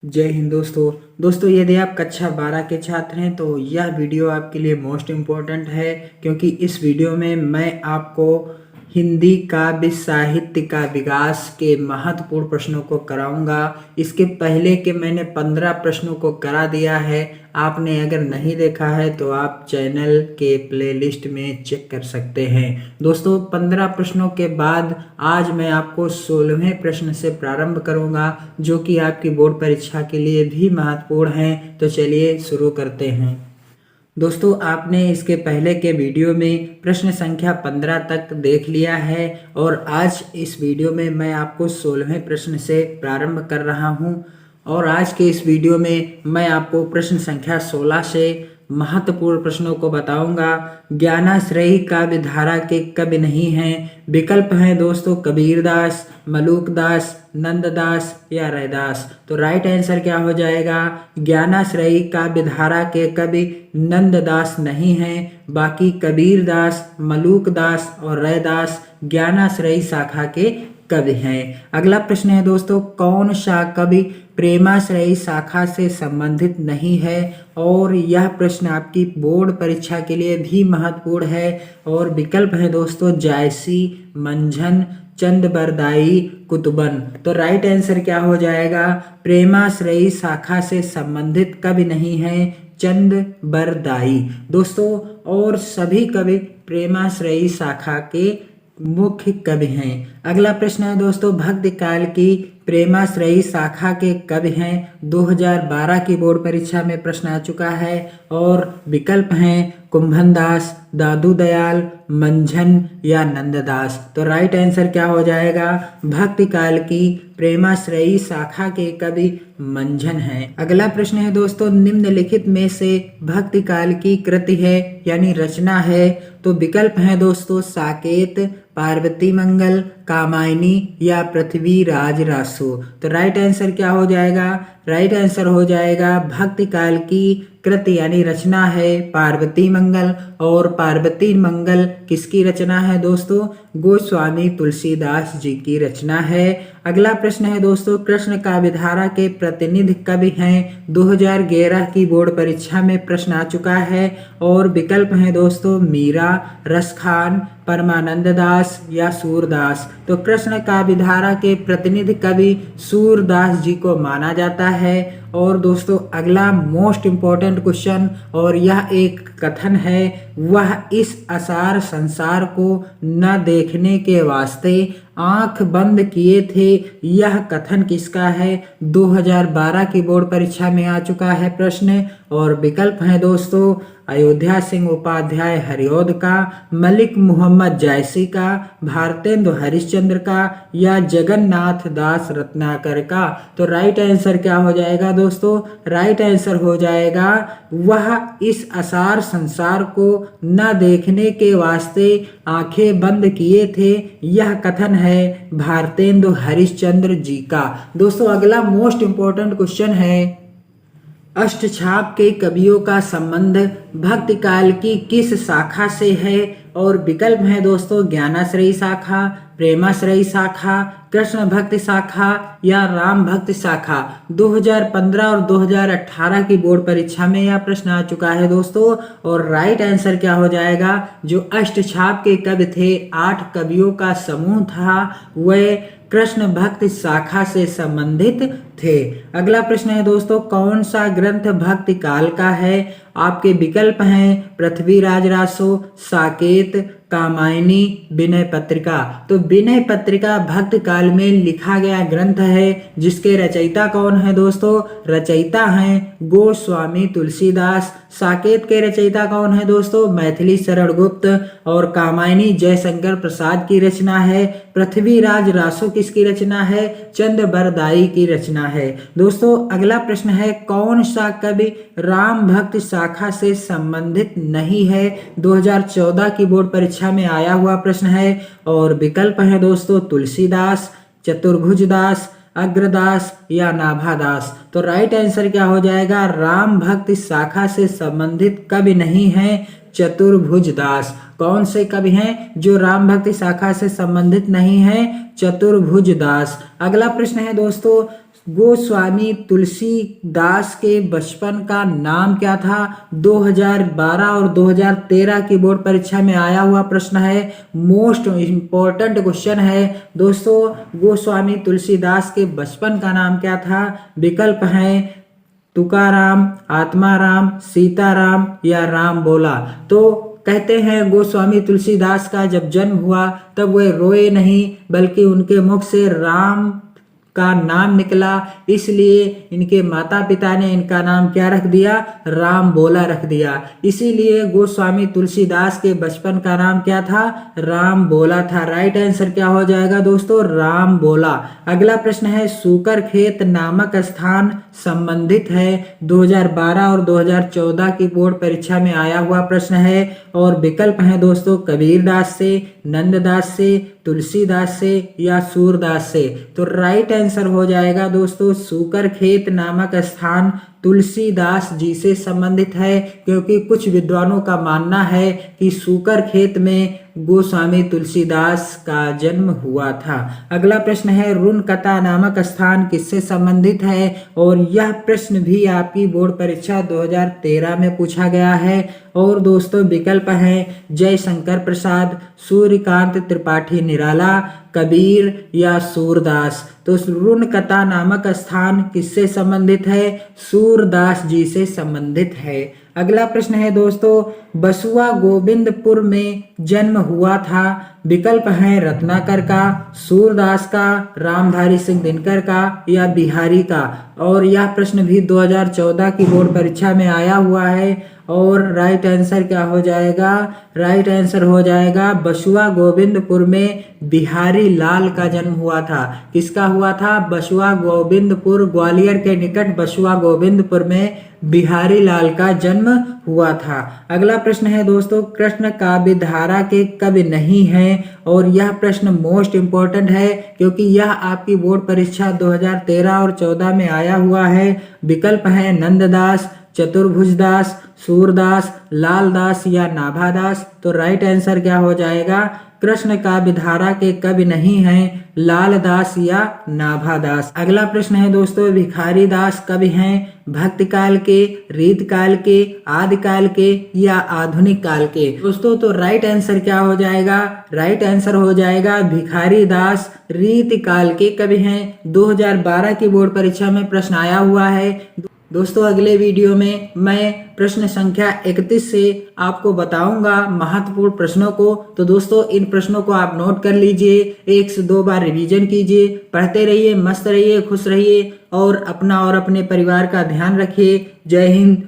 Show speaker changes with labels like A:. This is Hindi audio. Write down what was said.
A: जय हिंद दोस्तों यदि आप कक्षा 12 के छात्र हैं तो यह वीडियो आपके लिए मोस्ट इम्पोर्टेंट है, क्योंकि इस वीडियो में मैं आपको हिंदी काव्य साहित्य का विकास के महत्वपूर्ण प्रश्नों को कराऊंगा। इसके पहले के मैंने 15 प्रश्नों को करा दिया है। आपने अगर नहीं देखा है तो आप चैनल के प्लेलिस्ट में चेक कर सकते हैं। दोस्तों 15 प्रश्नों के बाद आज मैं आपको 16वें प्रश्न से प्रारंभ करूंगा, जो कि आपकी बोर्ड परीक्षा के लिए भी महत्वपूर्ण है। तो चलिए शुरू करते हैं। दोस्तों आपने इसके पहले के वीडियो में प्रश्न संख्या 15 तक देख लिया है और आज इस वीडियो में मैं आपको 16वें प्रश्न से प्रारंभ कर रहा हूं। और आज के इस वीडियो में मैं आपको प्रश्न संख्या 16 से महत्वपूर्ण प्रश्नों को बताऊंगा। ज्ञानाश्रयी काव्य धारा के कवि नहीं हैं। विकल्प हैं दोस्तों कबीरदास, मलूकदास, नंददास या रैदास। तो राइट आंसर क्या हो जाएगा? ज्ञानाश्रयी काव्य धारा के कवि नंददास नहीं हैं, बाकी कबीरदास, मलूकदास और रैदास ज्ञानाश्रयी शाखा के कवि हैं। अगला प्रश्न है दोस्तों, कौन सा कवि प्रेमाश्रयी शाखा से संबंधित नहीं है? और यह प्रश्न आपकी बोर्ड परीक्षा के लिए भी महत्वपूर्ण है। और विकल्प है दोस्तों जायसी, मंझन, चंदबरदाई, कुतुबन। तो राइट आंसर क्या हो जाएगा? प्रेमाश्रयी शाखा से संबंधित कवि नहीं है चंदबरदाई दोस्तों। और सभी कवि प्रेमाश्रयी शाखा के मुख्य कवि हैं। अगला प्रश्न है दोस्तों, भक्ति काल की प्रेमाश्रयी शाखा के कवि हैं। 2012 की बोर्ड परीक्षा में प्रश्न आ चुका है। और विकल्प हैं कुंभनदास, दादू दयाल, मंझन या नंददास। तो राइट आंसर क्या हो जाएगा? भक्ति काल की प्रेमाश्रयी शाखा के कवि मंझन हैं। अगला प्रश्न है दोस्तों, निम्नलिखित में से भक्ति काल की कृति है यानी रचना है। तो विकल्प हैं दोस्तों साकेत, पार्वती मंगल, कामायनी या पृथ्वी राज रासो। तो राइट आंसर क्या हो जाएगा? राइट आंसर हो जाएगा भक्ति काल की कृति यानी रचना है पार्वती मंगल। और पार्वती मंगल किसकी रचना है दोस्तों? गोस्वामी तुलसीदास जी की रचना है। अगला प्रश्न है दोस्तों, कृष्ण काव्य धारा के प्रतिनिधि कवि हैं। 2011 की बोर्ड परीक्षा में प्रश्न आ चुका है। और विकल्प हैं दोस्तों मीरा, रसखान, परमानंद दास या सूरदास। तो कृष्ण काव्य धारा के प्रतिनिधि कवि सूरदास जी को माना जाता है। और दोस्तों अगला मोस्ट इम्पोर्टेंट क्वेश्चन, और यह एक कथन है, वह इस असार संसार को न देखने के वास्ते आंख बंद किए थे। यह कथन किसका है? 2012 की बोर्ड परीक्षा में आ चुका है प्रश्न। और विकल्प है दोस्तों अयोध्या सिंह उपाध्याय हरिऔध का, मलिक मोहम्मद जायसी का, भारतेंदु हरिश्चंद्र का या जगन्नाथ दास रत्नाकर का। तो राइट आंसर क्या हो जाएगा दोस्तों? राइट आंसर हो जाएगा वह इस असार संसार को न देखने के वास्ते आंखें बंद किए थे। यह कथन है भारतेंदु हरिश्चंद्र जी का। दोस्तों अगला मोस्ट इंपॉर्टेंट क्वेश्चन है, अष्टछाप के कवियों का संबंध भक्ति काल की किस शाखा से है? और विकल्प है दोस्तों ज्ञानाश्रयी शाखा, प्रेमाश्रयी शाखा, कृष्ण भक्ति शाखा या राम भक्ति शाखा। 2015 और 2018 की बोर्ड परीक्षा में यह प्रश्न आ चुका है दोस्तों। और राइट आंसर क्या हो जाएगा? जो अष्टछाप के कवि थे, 8 कवियों का समूह था, वे कृष्ण भक्ति शाखा से संबंधित थे। अगला प्रश्न है दोस्तों, कौन सा ग्रंथ भक्ति काल का है? आपके विकल्प हैं पृथ्वीराज रासो, साकेत, कामायनी, विनय पत्रिका। तो विनय पत्रिका भक्ति काल में लिखा गया ग्रंथ है, जिसके रचयिता कौन है दोस्तों? रचयिता हैं गोस्वामी तुलसीदास। साकेत के रचयिता कौन है दोस्तों? मैथिली शरण गुप्त। और कामायनी जयशंकर प्रसाद की रचना है। पृथ्वीराज रासो किसकी रचना है? चंदबरदाई की रचना है। दोस्तों अगला प्रश्न है, कौन सा कवि राम भक्ति शाखा से संबंधित नहीं है? 2014 की बोर्ड परीक्षा में आया हुआ प्रश्न है। और विकल्प है दोस्तों तुलसीदास, चतुर्भुजदास, अग्रदास या नाभादास। तो राइट आंसर क्या हो जाएगा? राम भक्ति शाखा से संबंधित कवि नहीं है चतुर्भुजदास। कौन से कवि हैं जो राम भक्ति शाखा से संबंधित नहीं है? चतुर्भुजदास। अगला प्रश्न है दोस्तों, गोस्वामी तुलसीदास के बचपन का नाम क्या था? 2012 और 2013 की बोर्ड परीक्षा में आया हुआ प्रश्न है, मोस्ट इम्पोर्टेंट क्वेश्चन है दोस्तों। गोस्वामी तुलसीदास के बचपन का नाम क्या था? विकल्प हैं तुकाराम, आत्माराम, सीताराम या राम बोला। तो कहते हैं गोस्वामी तुलसीदास का जब जन्म हुआ तब वे रोए नहीं, बल्कि उनके मुख से राम का नाम निकला, इसलिए इनके माता पिता ने इनका नाम क्या रख दिया? राम बोला रख दिया। इसीलिए गोस्वामी तुलसीदास के बचपन का नाम क्या था? राम बोला था। राइट आंसर क्या हो जाएगा दोस्तों? राम बोला। अगला प्रश्न है, सूकर खेत नामक स्थान संबंधित है। 2012 और 2014 की बोर्ड परीक्षा में आया हुआ प्रश्न है और विकल्प है दोस्तों कबीरदास से, नंददास से, तुलसीदास से या सूरदास से। तो राइट आंसर हो जाएगा दोस्तों सूकर खेत नामक स्थान तुलसीदास जी से संबंधित है, क्योंकि कुछ विद्वानों का मानना है कि सूकर खेत में गोस्वामी तुलसीदास का जन्म हुआ था। अगला प्रश्न है, रुनकता नामक स्थान किससे संबंधित है? और यह प्रश्न भी आपकी बोर्ड परीक्षा 2013 में पूछा गया है। और दोस्तों विकल्प हैं जयशंकर प्रसाद, सूर्यकांत त्रिपाठी निराला, कबीर या सूरदास। तो रुनकता नामक स्थान किससे संबंधित है? सूरदास जी से संबंधित है। अगला प्रश्न है दोस्तों, बसुआ गोविंदपुर में जन्म हुआ था। विकल्प हैं रत्नाकर का, सूरदास का, रामधारी सिंह दिनकर का या बिहारी का। और यह प्रश्न भी 2014 की बोर्ड परीक्षा में आया हुआ है। और राइट आंसर क्या हो जाएगा? राइट आंसर हो जाएगा बसुआ गोविंदपुर में बिहारी लाल का जन्म हुआ था। किसका हुआ था? बसुआ गोविंदपुर, ग्वालियर के निकट बसुआ गोविंदपुर में बिहारी लाल का जन्म हुआ था। अगला प्रश्न है दोस्तों, कृष्ण काव्य धारा के कवि नहीं हैं। और यह प्रश्न मोस्ट इम्पोर्टेंट है, क्योंकि यह आपकी बोर्ड परीक्षा 2013 और 14 में आया हुआ है। विकल्प है नंददास, चतुर्भुजदास, सूरदास, लालदास या नाभादास। तो राइट आंसर क्या हो जाएगा? कृष्ण काव्य धारा के कवि नहीं हैं लालदास या नाभादास। अगला प्रश्न है दोस्तों, भिखारी दास कवि हैं भक्ति काल के, रीत काल के, आदि काल के या आधुनिक काल के? दोस्तों तो राइट आंसर क्या हो जाएगा? राइट आंसर हो जाएगा भिखारी दास रीत काल के कवि हैं। 2012 की बोर्ड परीक्षा में प्रश्न आया हुआ है। दोस्तों अगले वीडियो में मैं प्रश्न संख्या 31 से आपको बताऊंगा महत्वपूर्ण प्रश्नों को। तो दोस्तों इन प्रश्नों को आप नोट कर लीजिए, 1 से 2 बार रिवीजन कीजिए, पढ़ते रहिए, मस्त रहिए, खुश रहिए और अपना और अपने परिवार का ध्यान रखिए। जय हिंद।